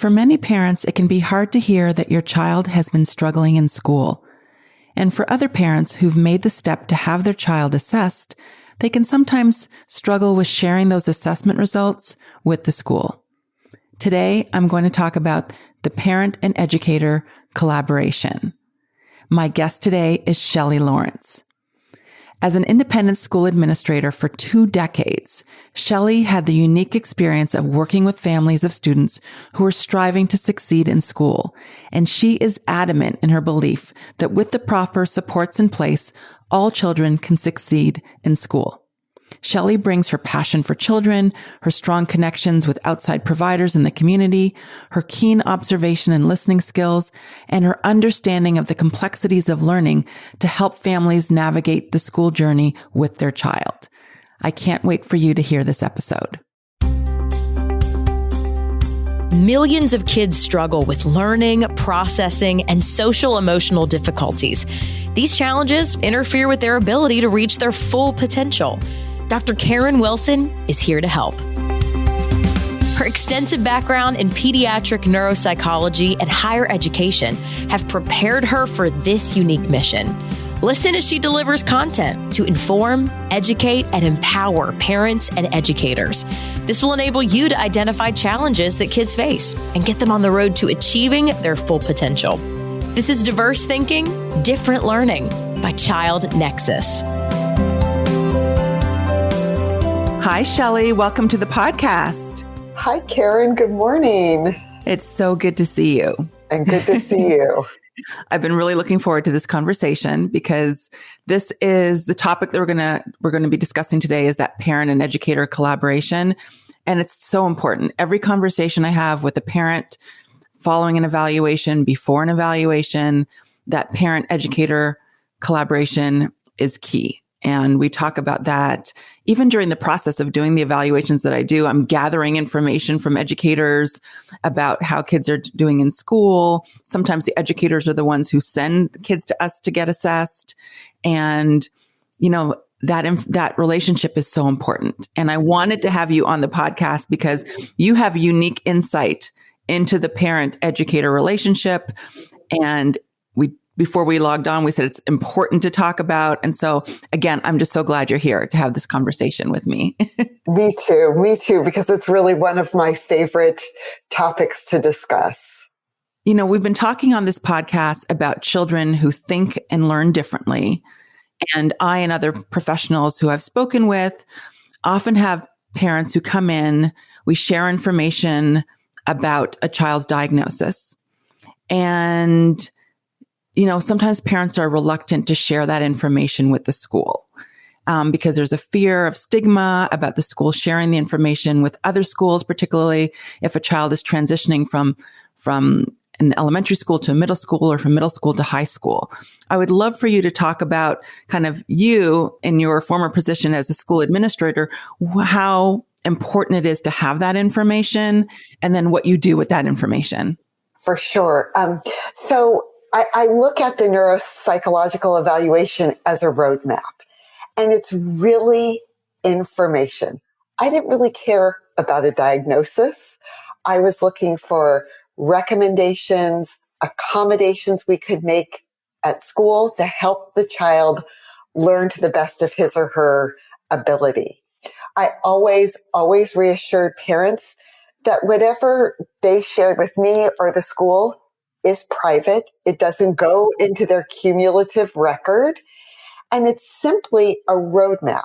For many parents, it can be hard to hear that your child has been struggling in school. And for other parents who've made the step to have their child assessed, they can sometimes struggle with sharing those assessment results with the school. Today, I'm going to talk about the parent and educator collaboration. My guest today is Shelley Lawrence. As an independent school administrator for 2 decades, Shelley had the unique experience of working with families of students who are striving to succeed in school, and she is adamant in her belief that with the proper supports in place, all children can succeed in school. Shelley brings her passion for children, her strong connections with outside providers in the community, her keen observation and listening skills, and her understanding of the complexities of learning to help families navigate the school journey with their child. I can't wait for you to hear this episode. Millions of kids struggle with learning, processing, and social emotional difficulties. These challenges interfere with their ability to reach their full potential. Dr. Karen Wilson is here to help. Her extensive background in pediatric neuropsychology and higher education have prepared her for this unique mission. Listen as she delivers content to inform, educate, and empower parents and educators. This will enable you to identify challenges that kids face and get them on the road to achieving their full potential. This is Diverse Thinking, Different Learning by Child Nexus. Hi, Shelley. Welcome to the podcast. Hi, Karen. Good morning. It's so good to see you. And good to see you. I've been really looking forward to this conversation because this is the topic that we're going to be discussing today is that parent and educator collaboration. And it's so important. Every conversation I have with a parent following an evaluation, before an evaluation, that parent educator collaboration is key. And we talk about that even during the process of doing the evaluations that I do. I'm gathering information from educators about how kids are doing in school. Sometimes the educators are the ones who send kids to us to get assessed. And, you know, that relationship is so important. And I wanted to have you on the podcast because you have unique insight into the parent educator relationship. And before we logged on, we said it's important to talk about. And so again, I'm just so glad you're here to have this conversation with me. Me too, because it's really one of my favorite topics to discuss. You know, we've been talking on this podcast about children who think and learn differently. And I and other professionals who I've spoken with often have parents who come in, we share information about a child's diagnosis. And you know, sometimes parents are reluctant to share that information with the school because there's a fear of stigma about the school sharing the information with other schools, particularly if a child is transitioning from an elementary school to a middle school or from middle school to high school. I would love for you to talk about kind of you in your former position as a school administrator, how important it is to have that information and then what you do with that information. For sure. So I look at the neuropsychological evaluation as a roadmap, and it's really information. I didn't really care about a diagnosis. I was looking for recommendations, accommodations we could make at school to help the child learn to the best of his or her ability. I always reassured parents that whatever they shared with me or the school is private. It doesn't go into their cumulative record. And it's simply a roadmap.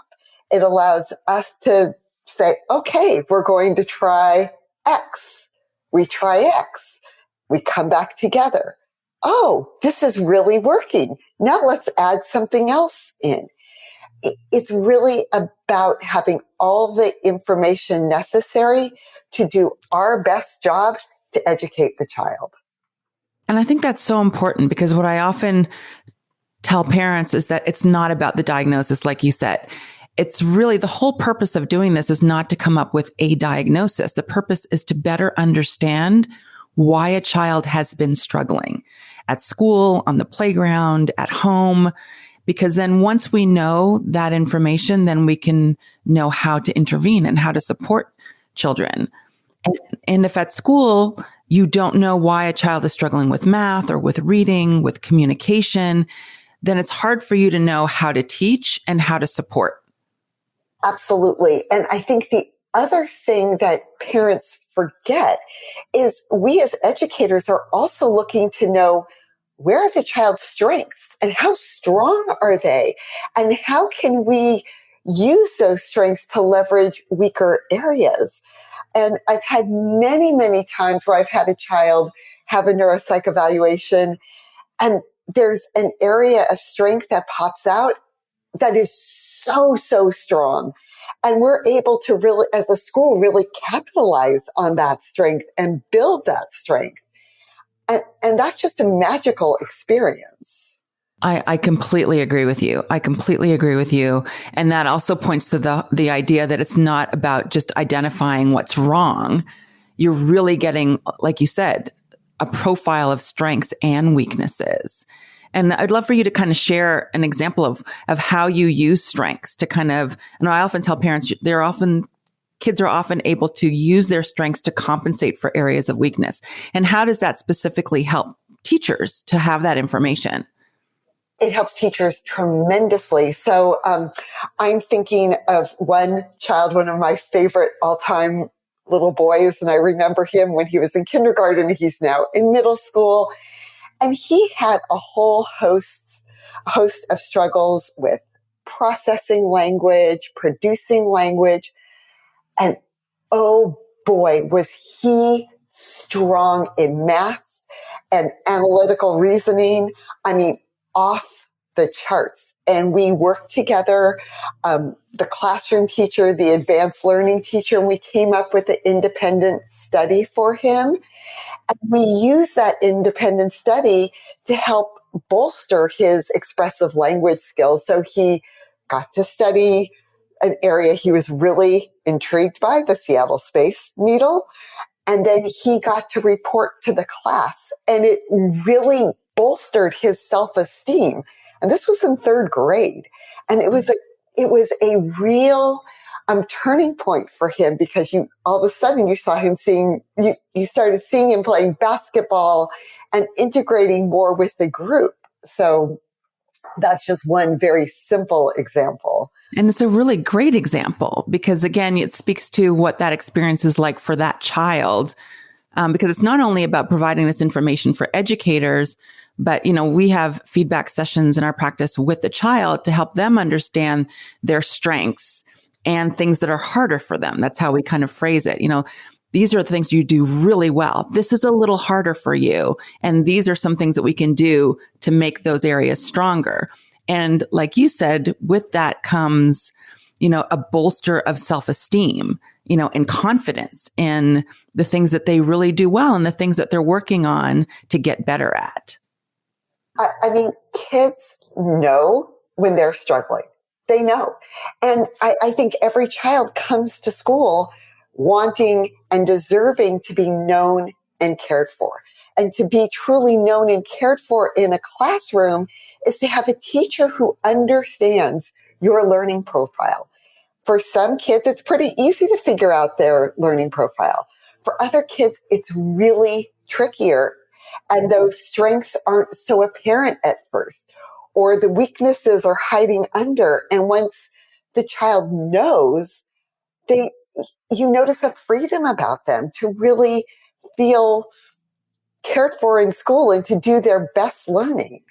It allows us to say, okay, we're going to try X. We try X. We come back together. Oh, this is really working. Now let's add something else in. It's really about having all the information necessary to do our best job to educate the child. And I think that's so important because what I often tell parents is that it's not about the diagnosis, like you said. It's really the whole purpose of doing this is not to come up with a diagnosis. The purpose is to better understand why a child has been struggling at school, on the playground, at home, because then once we know that information, then we can know how to intervene and how to support children. And if at school, you don't know why a child is struggling with math or with reading, with communication, then it's hard for you to know how to teach and how to support. Absolutely. And I think the other thing that parents forget is we as educators are also looking to know, where are the child's strengths and how strong are they? And how can we use those strengths to leverage weaker areas? And I've had many, many times where I've had a child have a neuropsych evaluation, and there's an area of strength that pops out that is so, so strong. And we're able to really, as a school, really capitalize on that strength and build that strength. And that's just a magical experience. I completely agree with you. I completely agree with you. And that also points to the idea that it's not about just identifying what's wrong. You're really getting, like you said, a profile of strengths and weaknesses. And I'd love for you to kind of share an example of how you use strengths to kind of, and I often tell parents, kids are often able to use their strengths to compensate for areas of weakness. And how does that specifically help teachers to have that information? It helps teachers tremendously. So I'm thinking of one child, one of my favorite all-time little boys, and I remember him when he was in kindergarten. He's now in middle school, and he had a whole host of struggles with processing language, producing language, and oh boy, was he strong in math and analytical reasoning. I mean, off the charts. And we worked together, the classroom teacher, the advanced learning teacher, and we came up with an independent study for him. And we used that independent study to help bolster his expressive language skills. So he got to study an area he was really intrigued by, the Seattle Space Needle. And then he got to report to the class, and it really bolstered his self-esteem. And this was in third grade. And it was a real turning point for him, because all of a sudden you started seeing him playing basketball and integrating more with the group. So that's just one very simple example. And it's a really great example because, again, it speaks to what that experience is like for that child. Because it's not only about providing this information for educators, but, we have feedback sessions in our practice with the child to help them understand their strengths and things that are harder for them. That's how we kind of phrase it. These are the things you do really well. This is a little harder for you. And these are some things that we can do to make those areas stronger. And like you said, with that comes, a bolster of self-esteem, and confidence in the things that they really do well and the things that they're working on to get better at. I mean, kids know when they're struggling. They know. And I think every child comes to school wanting and deserving to be known and cared for. And to be truly known and cared for in a classroom is to have a teacher who understands your learning profile. For some kids, it's pretty easy to figure out their learning profile. For other kids, it's really trickier. And those strengths aren't so apparent at first, or the weaknesses are hiding under. And once the child knows, you notice a freedom about them to really feel cared for in school and to do their best learning.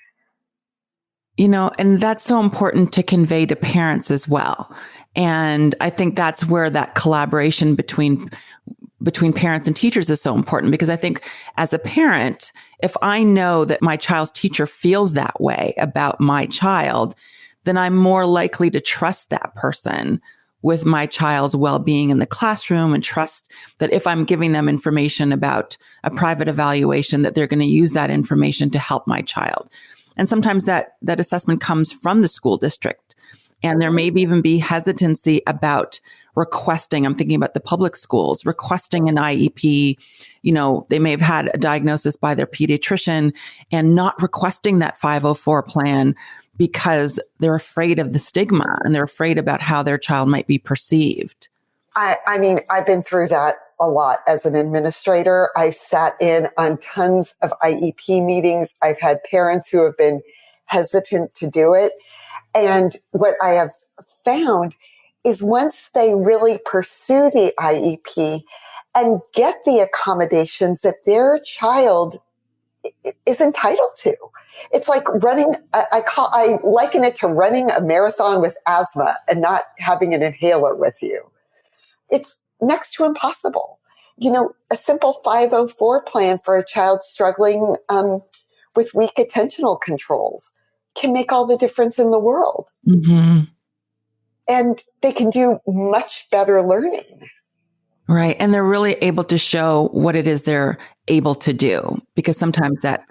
And that's so important to convey to parents as well. And I think that's where that collaboration between parents and teachers is so important, because I think as a parent, if I know that my child's teacher feels that way about my child, then I'm more likely to trust that person with my child's well-being in the classroom, and trust that if I'm giving them information about a private evaluation, that they're going to use that information to help my child. And sometimes that assessment comes from the school district. And there may even be hesitancy about requesting, I'm thinking about the public schools, requesting an IEP. They may have had a diagnosis by their pediatrician and not requesting that 504 plan because they're afraid of the stigma and they're afraid about how their child might be perceived. I mean, I've been through that a lot as an administrator. I've sat in on tons of IEP meetings. I've had parents who have been hesitant to do it. And what I have found is once they really pursue the IEP and get the accommodations that their child is entitled to. It's like running, I liken it to running a marathon with asthma and not having an inhaler with you. It's next to impossible. You know, a simple 504 plan for a child struggling with weak attentional controls can make all the difference in the world. Mm-hmm. And they can do much better learning. Right. And they're really able to show what it is they're able to do, because sometimes that,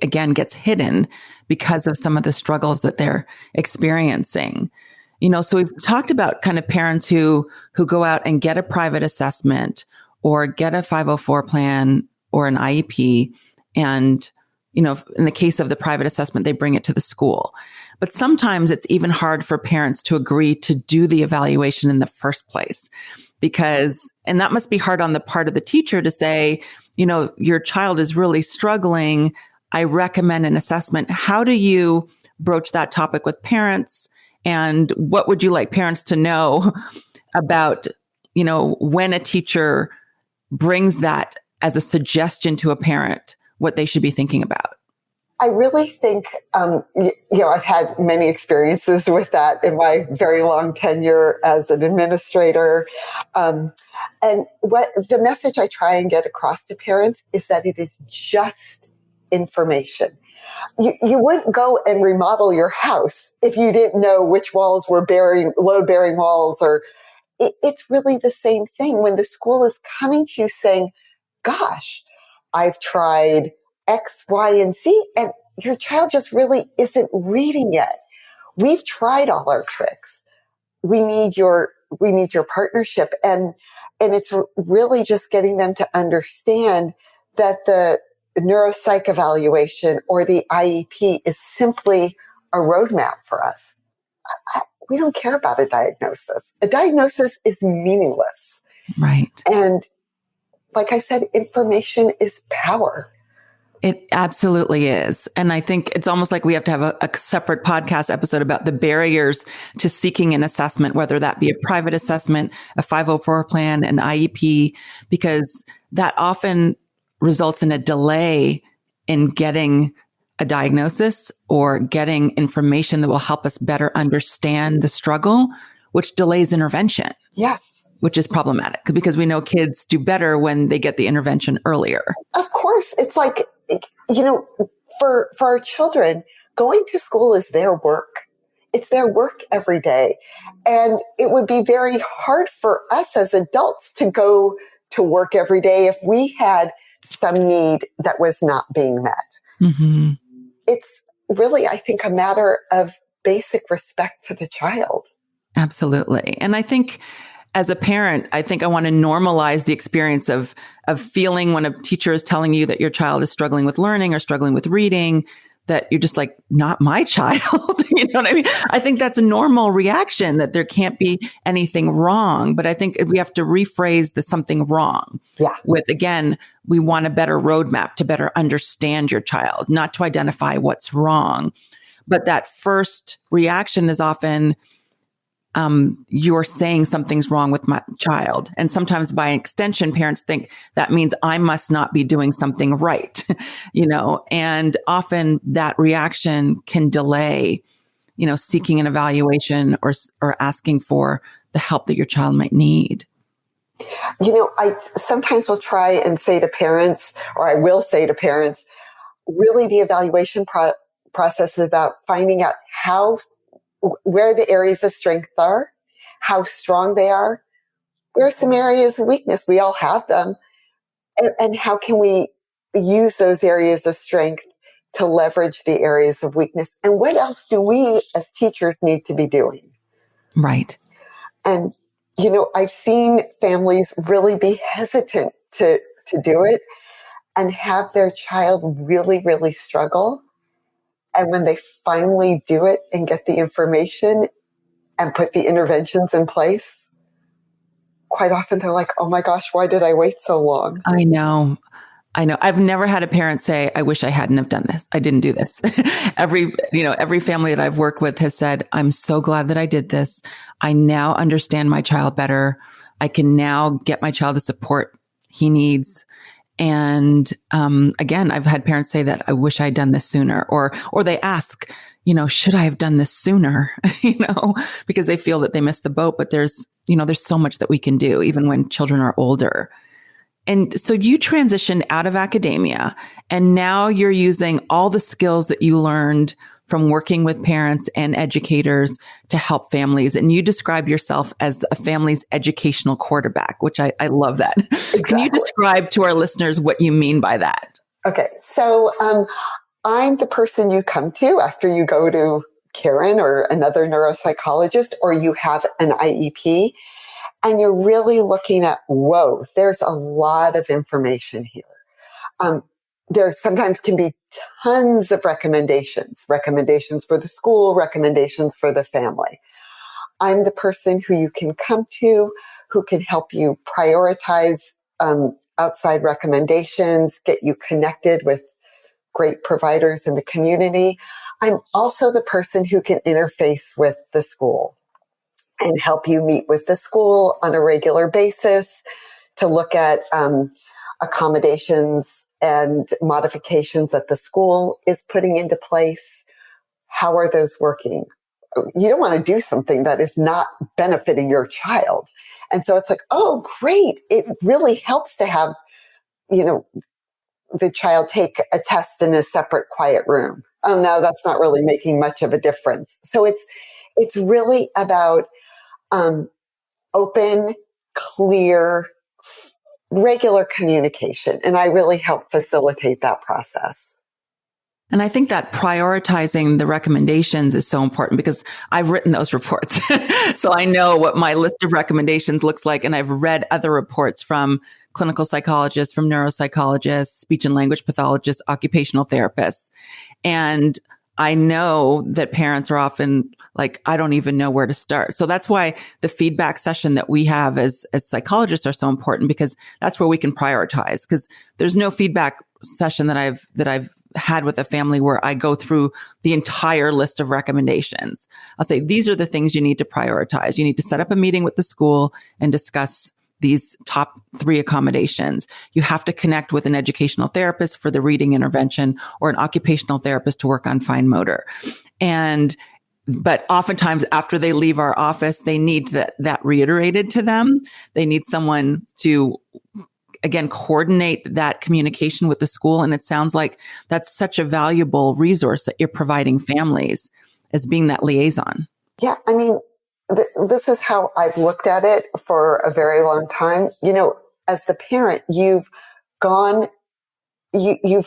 again, gets hidden because of some of the struggles that they're experiencing. So we've talked about kind of parents who go out and get a private assessment or get a 504 plan or an IEP. And, in the case of the private assessment, they bring it to the school. But sometimes it's even hard for parents to agree to do the evaluation in the first place, and that must be hard on the part of the teacher to say, your child is really struggling. I recommend an assessment. How do you broach that topic with parents? And what would you like parents to know about, when a teacher brings that as a suggestion to a parent, what they should be thinking about? I really think, I've had many experiences with that in my very long tenure as an administrator. And what the message I try and get across to parents is that it is just information. You wouldn't go and remodel your house if you didn't know which walls were load-bearing walls, or it's really the same thing when the school is coming to you saying, gosh, I've tried X, Y, and Z, and your child just really isn't reading yet. We've tried all our tricks. We need your partnership. And it's really just getting them to understand that the neuropsych evaluation or the IEP is simply a roadmap for us. We don't care about a diagnosis. A diagnosis is meaningless. Right. And like I said, information is power. It absolutely is. And I think it's almost like we have to have a separate podcast episode about the barriers to seeking an assessment, whether that be a private assessment, a 504 plan, an IEP, because that often results in a delay in getting a diagnosis or getting information that will help us better understand the struggle, which delays intervention. Yes. Which is problematic because we know kids do better when they get the intervention earlier. Of course. It's like, for our children, going to school is their work. It's their work every day. And it would be very hard for us as adults to go to work every day if we had some need that was not being met. Mm-hmm. It's really, I think, a matter of basic respect to the child. Absolutely. And I think as a parent, I think I want to normalize the experience of feeling when a teacher is telling you that your child is struggling with learning or struggling with reading, that you're just like, not my child. You know what I mean? I think that's a normal reaction, that there can't be anything wrong. But I think we have to rephrase the something wrong with, again, we want a better roadmap to better understand your child, not to identify what's wrong. But that first reaction is often, you're saying something's wrong with my child. And sometimes by extension, parents think that means I must not be doing something right, and often that reaction can delay, seeking an evaluation or asking for the help that your child might need. I sometimes will try and say to parents, or I will say to parents, really the evaluation process is about finding out where the areas of strength are, how strong they are, where are some areas of weakness. We all have them. And how can we use those areas of strength to leverage the areas of weakness? And what else do we as teachers need to be doing? Right. And, I've seen families really be hesitant to do it and have their child really, really struggle. And when they finally do it and get the information and put the interventions in place, quite often they're like, oh my gosh, why did I wait so long? I know. I've never had a parent say, I wish I hadn't have done this. I didn't do this. Every family that I've worked with has said, I'm so glad that I did this. I now understand my child better. I can now get my child the support he needs. And, again, I've had parents say that I wish I'd done this sooner, or they ask, should I have done this sooner? Because they feel that they missed the boat, but there's so much that we can do even when children are older. And so you transitioned out of academia, and now you're using all the skills that you learned from working with parents and educators to help families. And you describe yourself as a family's educational quarterback, which I love that. Exactly. Can you describe to our listeners what you mean by that? Okay. So I'm the person you come to after you go to Karen or another neuropsychologist, or you have an IEP. And you're really looking at, whoa, there's a lot of information here. There sometimes can be tons of recommendations for the school, recommendations for the family. I'm the person who you can come to, who can help you prioritize outside recommendations, get you connected with great providers in the community. I'm also the person who can interface with the school and help you meet with the school on a regular basis to look at accommodations and modifications that the school is putting into place. How are those working? You don't want to do something that is not benefiting your child. And so it's like, oh, great. It really helps to have, the child take a test in a separate quiet room. Oh, no, that's not really making much of a difference. So it's really about open, clear, regular communication. And I really help facilitate that process. And I think that prioritizing the recommendations is so important because I've written those reports. So I know what my list of recommendations looks like. And I've read other reports from clinical psychologists, from neuropsychologists, speech and language pathologists, occupational therapists. And I know that parents are often like, I don't even know where to start. So that's why the feedback session that we have as psychologists are so important, because that's where we can prioritize. Because there's no feedback session that I've had with a family where I go through the entire list of recommendations. I'll say, these are the things you need to prioritize. You need to set up a meeting with the school and discuss these top 3 accommodations. You have to connect with an educational therapist for the reading intervention or an occupational therapist to work on fine motor. But oftentimes after they leave our office, they need that reiterated to them. They need someone to, again, coordinate that communication with the school. And it sounds like that's such a valuable resource that you're providing families as being that liaison. Yeah. I mean, this is how I've looked at it for a very long time. As the parent, you've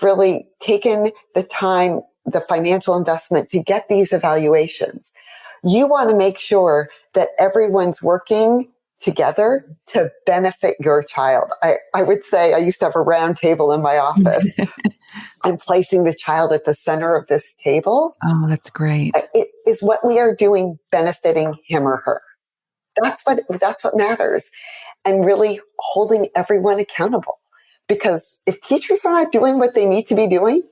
really taken the time, the financial investment to get these evaluations. You want to make sure that everyone's working together to benefit your child. I would say I used to have a round table in my office. I'm placing the child at the center of this table. Oh, that's great. It is what we are doing benefiting him or her. That's what matters. And really holding everyone accountable. Because if teachers are not doing what they need to be doing,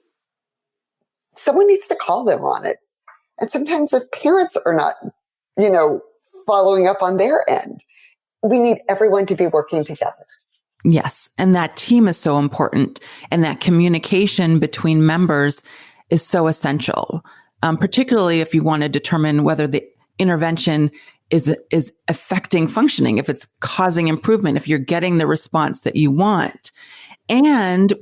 someone needs to call them on it. And sometimes if parents are not, following up on their end, we need everyone to be working together. Yes. And that team is so important. And that communication between members is so essential, particularly if you want to determine whether the intervention is affecting functioning, if it's causing improvement, if you're getting the response that you want. And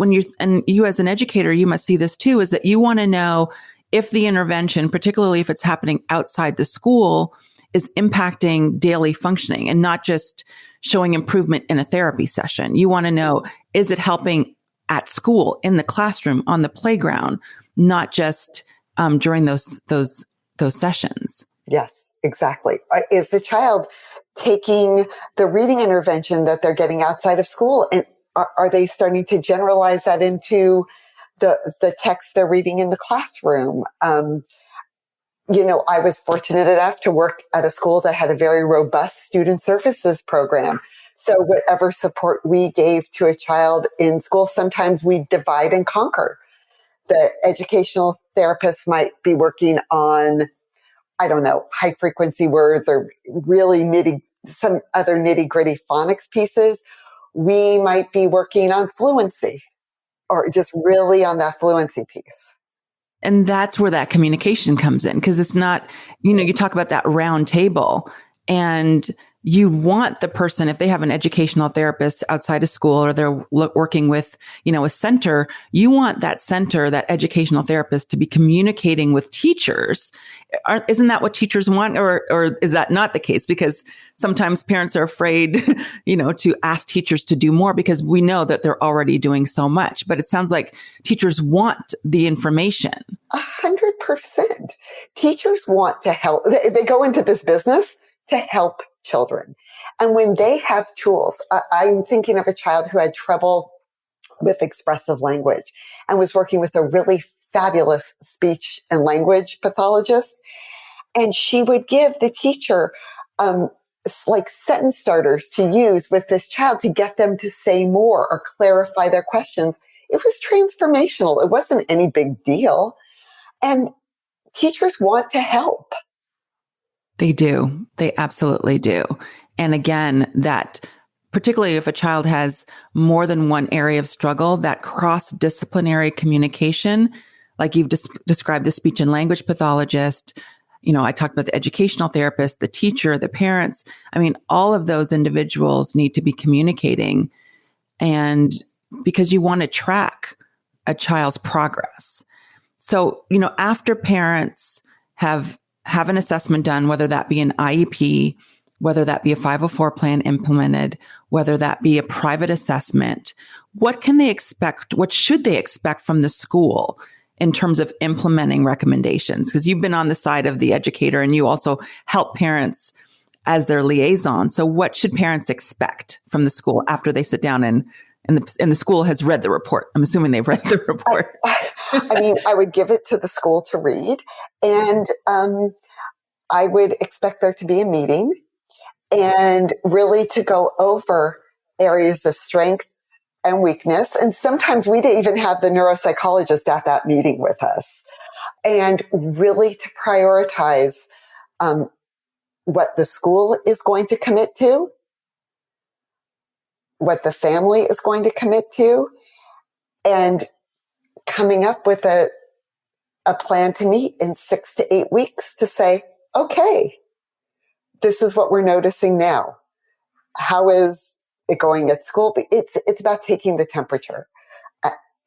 you as an educator, you must see this too, is that you want to know if the intervention, particularly if it's happening outside the school, is impacting daily functioning and not just showing improvement in a therapy session. You want to know, is it helping at school, in the classroom, on the playground, not just during those sessions? Yes, exactly. Is the child taking the reading intervention that they're getting outside of school, and are they starting to generalize that into the text they're reading in the classroom? I was fortunate enough to work at a school that had a very robust student services program. So whatever support we gave to a child in school, sometimes we divide and conquer. The educational therapist might be working on, I don't know, high frequency words or really some other nitty gritty phonics pieces. We might be working on fluency or just really on that fluency piece. And that's where that communication comes in, because it's not, you talk about that round table, and you want the person, if they have an educational therapist outside of school or they're working with, a center, you want that center, that educational therapist, to be communicating with teachers. Isn't that what teachers want? Or is that not the case? Because sometimes parents are afraid, to ask teachers to do more because we know that they're already doing so much. But it sounds like teachers want the information. 100%. Teachers want to help. They go into this business to help children. And when they have tools, I'm thinking of a child who had trouble with expressive language and was working with a really fabulous speech and language pathologist. And she would give the teacher, like sentence starters to use with this child to get them to say more or clarify their questions. It was transformational. It wasn't any big deal. And teachers want to help. They do. They absolutely do. And again, that particularly if a child has more than one area of struggle, that cross-disciplinary communication, like you've described the speech and language pathologist, I talked about the educational therapist, the teacher, the parents. I mean, all of those individuals need to be communicating, and because you want to track a child's progress. So, after parents have an assessment done, whether that be an IEP, whether that be a 504 plan implemented, whether that be a private assessment, what can they expect? What should they expect from the school in terms of implementing recommendations? Because you've been on the side of the educator and you also help parents as their liaison. So what should parents expect from the school after they sit down and the school has read the report? I'm assuming they've read the report. I mean, I would give it to the school to read, and I would expect there to be a meeting and really to go over areas of strength and weakness. And sometimes we'd even have the neuropsychologist at that meeting with us, and really to prioritize what the school is going to commit to, what the family is going to commit to, and coming up with a plan to meet in 6 to 8 weeks to say, okay, this is what we're noticing now. How is it going at school? It's about taking the temperature.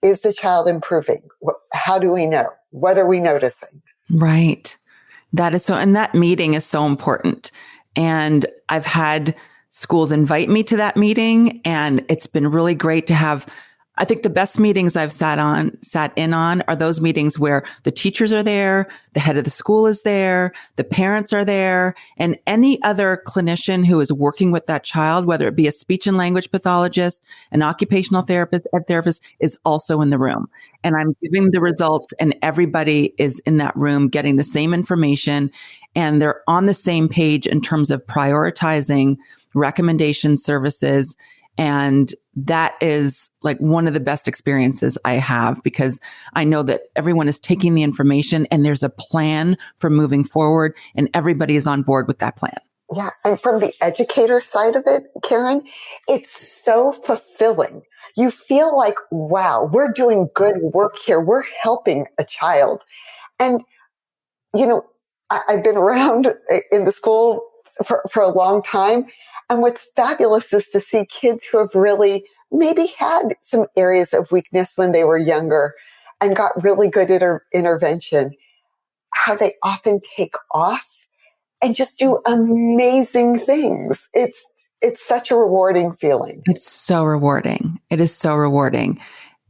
Is the child improving? How do we know? What are we noticing? Right. That is so, and that meeting is so important. And I've had schools invite me to that meeting, and it's been really great to have. I think the best meetings I've sat in on are those meetings where the teachers are there, the head of the school is there, the parents are there, and any other clinician who is working with that child, whether it be a speech and language pathologist, an occupational therapist, ed therapist, is also in the room. And I'm giving the results, and everybody is in that room getting the same information, and they're on the same page in terms of prioritizing recommendation services. And that is like one of the best experiences I have, because I know that everyone is taking the information and there's a plan for moving forward, and everybody is on board with that plan. Yeah. And from the educator side of it, Karen, it's so fulfilling. You feel like, wow, we're doing good work here. We're helping a child. And, I've been around in the school for a long time. And what's fabulous is to see kids who have really maybe had some areas of weakness when they were younger and got really good at intervention, how they often take off and just do amazing things. It's such a rewarding feeling. It's so rewarding. It is so rewarding.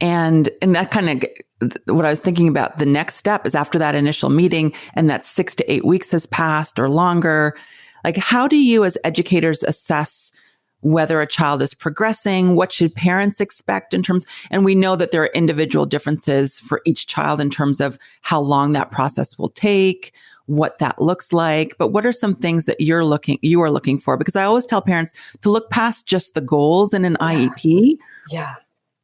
And that kind of, what I was thinking about, the next step is after that initial meeting and that 6 to 8 weeks has passed or longer. Like, how do you as educators assess whether a child is progressing? What should parents expect in terms, and we know that there are individual differences for each child in terms of how long that process will take, what that looks like, but what are some things that you are looking for? Because I always tell parents to look past just the goals in an IEP. Yeah.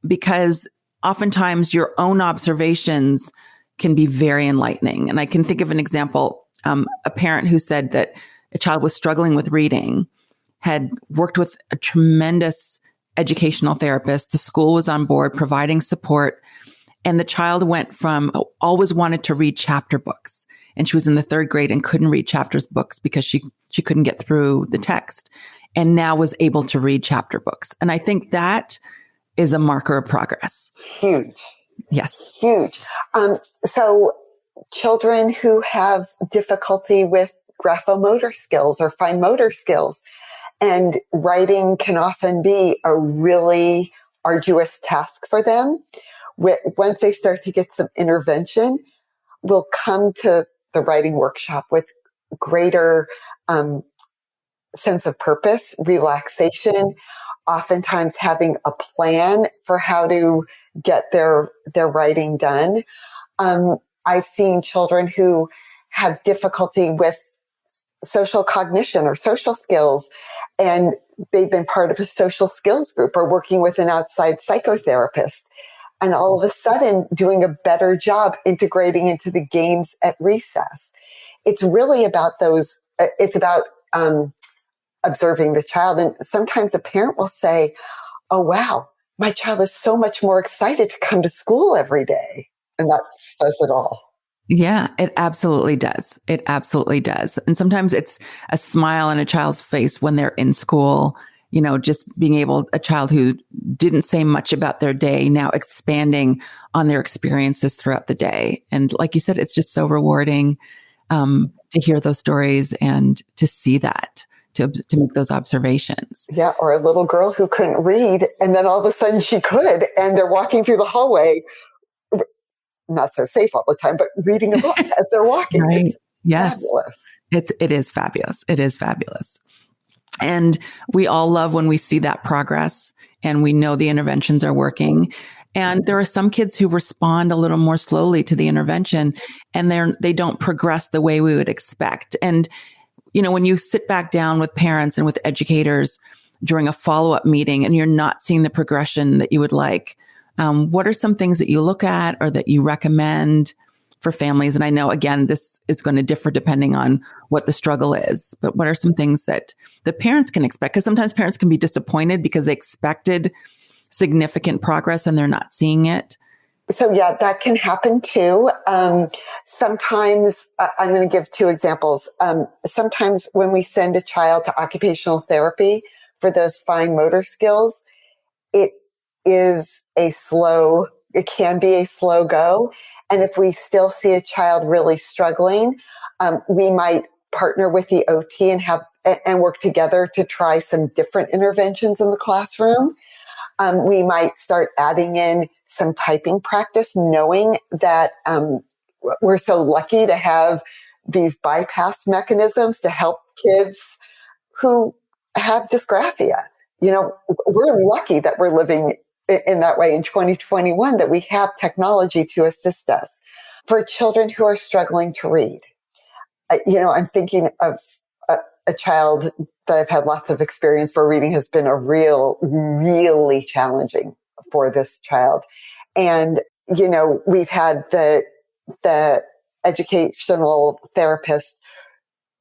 Because oftentimes your own observations can be very enlightening. And I can think of an example, a parent who said that a child was struggling with reading, had worked with a tremendous educational therapist. The school was on board providing support. And the child went from always wanted to read chapter books. And she was in the 3rd grade and couldn't read chapters books because she couldn't get through the text, and now was able to read chapter books. And I think that is a marker of progress. Huge. Yes. Huge. So children who have difficulty with graphomotor skills or fine motor skills, and writing can often be a really arduous task for them. Once they start to get some intervention, we'll come to the writing workshop with greater sense of purpose, relaxation, oftentimes having a plan for how to get their writing done. I've seen children who have difficulty with social cognition or social skills, and they've been part of a social skills group or working with an outside psychotherapist, and all of a sudden doing a better job integrating into the games at recess. It's really about it's about observing the child. And sometimes a parent will say, oh, wow, my child is so much more excited to come to school every day. And that says it all. Yeah, it absolutely does. It absolutely does. And sometimes it's a smile on a child's face when they're in school, just being a child who didn't say much about their day, now expanding on their experiences throughout the day. And like you said, it's just so rewarding to hear those stories and to see that, to make those observations. Yeah, or a little girl who couldn't read, and then all of a sudden she could, and they're walking through the hallway, not so safe all the time, but reading a book as they're walking. Right. It's yes. fabulous. It is fabulous. It is fabulous. And we all love when we see that progress and we know the interventions are working. And there are some kids who respond a little more slowly to the intervention, and they don't progress the way we would expect. And, when you sit back down with parents and with educators during a follow-up meeting and you're not seeing the progression that you would like, what are some things that you look at or that you recommend for families? And I know, again, this is going to differ depending on what the struggle is, but what are some things that the parents can expect? Because sometimes parents can be disappointed because they expected significant progress and they're not seeing it. So yeah, that can happen too. Sometimes, I'm going to give 2 examples. Sometimes when we send a child to occupational therapy for those fine motor skills, it can be a slow go. And if we still see a child really struggling, we might partner with the OT and work together to try some different interventions in the classroom. We might start adding in some typing practice, knowing that we're so lucky to have these bypass mechanisms to help kids who have dysgraphia. We're lucky that we're living in that way in 2021, that we have technology to assist us. For children who are struggling to read, I'm thinking of a child that I've had lots of experience where reading has been really challenging for this child. And, we've had the educational therapist,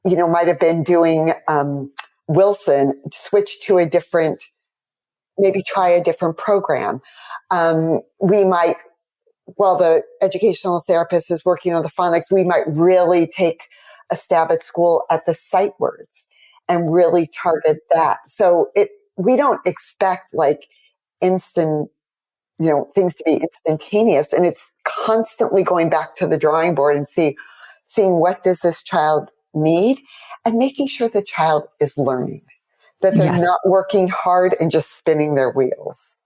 might have been doing Wilson, switch to maybe try a different program. We might, while the educational therapist is working on the phonics, we might really take a stab at school at the sight words and really target that. So we don't expect instant, things to be instantaneous. And it's constantly going back to the drawing board and seeing what does this child need, and making sure the child is learning, that they're not working hard and just spinning their wheels.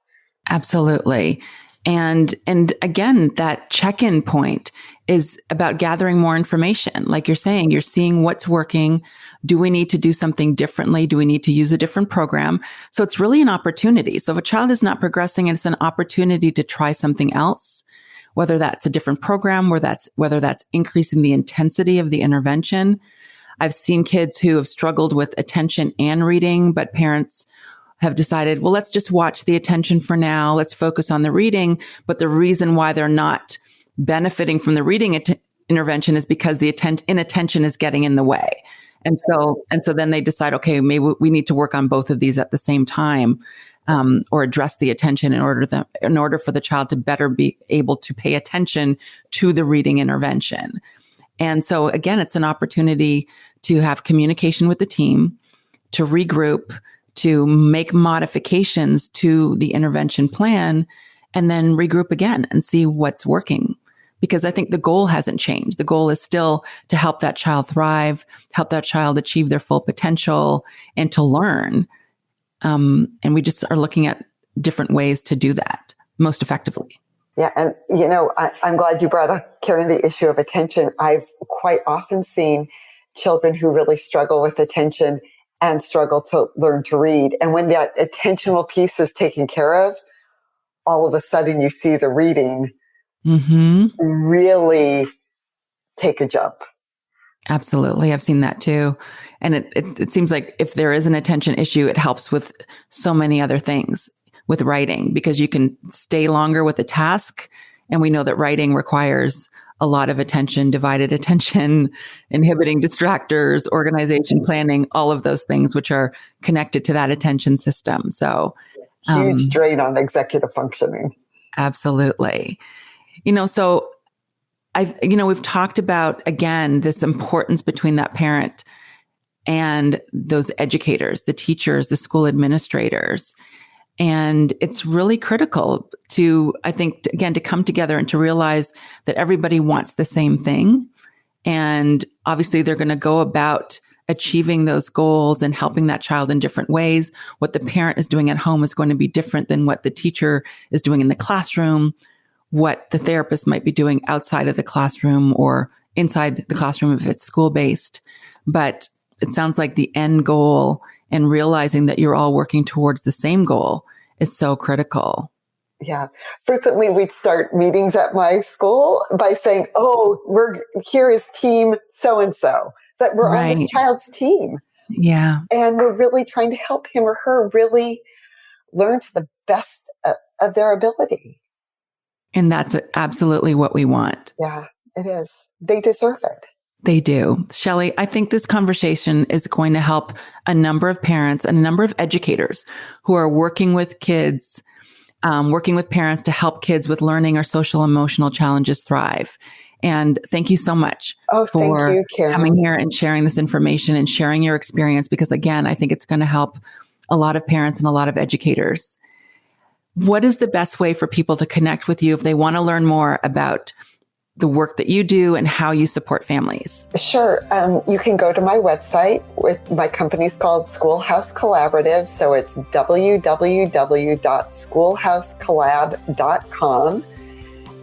Absolutely. And again, that check-in point is about gathering more information. Like you're saying, you're seeing what's working. Do we need to do something differently? Do we need to use a different program? So it's really an opportunity. So if a child is not progressing, it's an opportunity to try something else. whether that's a different program, whether that's increasing the intensity of the intervention. I've seen kids who have struggled with attention and reading, but parents have decided, well, let's just watch the attention for now. Let's focus on the reading. But the reason why they're not benefiting from the reading intervention is because the inattention is getting in the way. And so then they decide, okay, maybe we need to work on both of these at the same time, or address the attention in order for the child to better be able to pay attention to the reading intervention. And so again, it's an opportunity to have communication with the team, to regroup, to make modifications to the intervention plan, and then regroup again and see what's working. Because I think the goal hasn't changed. The goal is still to help that child thrive, help that child achieve their full potential, and to learn. And we just are looking at different ways to do that most effectively. Yeah. And, I'm glad you brought up, Karen, the issue of attention. I've quite often seen children who really struggle with attention and struggle to learn to read. And when that attentional piece is taken care of, all of a sudden you see the reading really take a jump. Absolutely. I've seen that too. And it seems like if there is an attention issue, it helps with so many other things with writing, because you can stay longer with a task. And we know that writing requires a lot of attention, divided attention, inhibiting distractors, organization, planning, all of those things which are connected to that attention system. So huge drain on executive functioning. Absolutely. So we've talked about, again, this importance between that parent and those educators, the teachers, the school administrators. And it's really critical to, I think, again, to come together and to realize that everybody wants the same thing. And obviously they're going to go about achieving those goals and helping that child in different ways. What the parent is doing at home is going to be different than what the teacher is doing in the classroom, what the therapist might be doing outside of the classroom or inside the classroom if it's school-based. But it sounds like the end goal and realizing that you're all working towards the same goal is so critical. Yeah. Frequently we'd start meetings at my school by saying, here is team so-and-so, that we're on this child's team. Yeah. And we're really trying to help him or her really learn to the best of their ability. And that's absolutely what we want. Yeah, it is. They deserve it. They do. Shelley, I think this conversation is going to help a number of parents and a number of educators who are working with kids, working with parents to help kids with learning or social emotional challenges thrive. And thank you so much for coming here and sharing this information and sharing your experience, because again, I think it's going to help a lot of parents and a lot of educators. What is the best way for people to connect with you if they want to learn more about the work that you do and how you support families? Sure. You can go to my website. My company's called Schoolhouse Collaborative. So it's www.schoolhousecollab.com.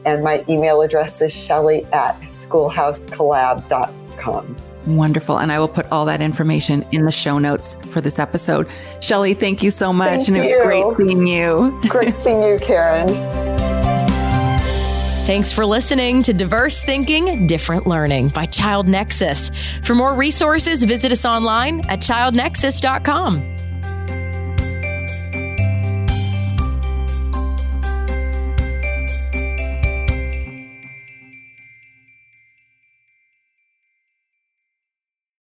And my email address is shelley@schoolhousecollab.com. Wonderful. And I will put all that information in the show notes for this episode. Shelley, thank you so much. Thank you. It was great seeing you. Great seeing you, Karen. Thanks for listening to Diverse Thinking, Different Learning by Child Nexus. For more resources, visit us online at childnexus.com.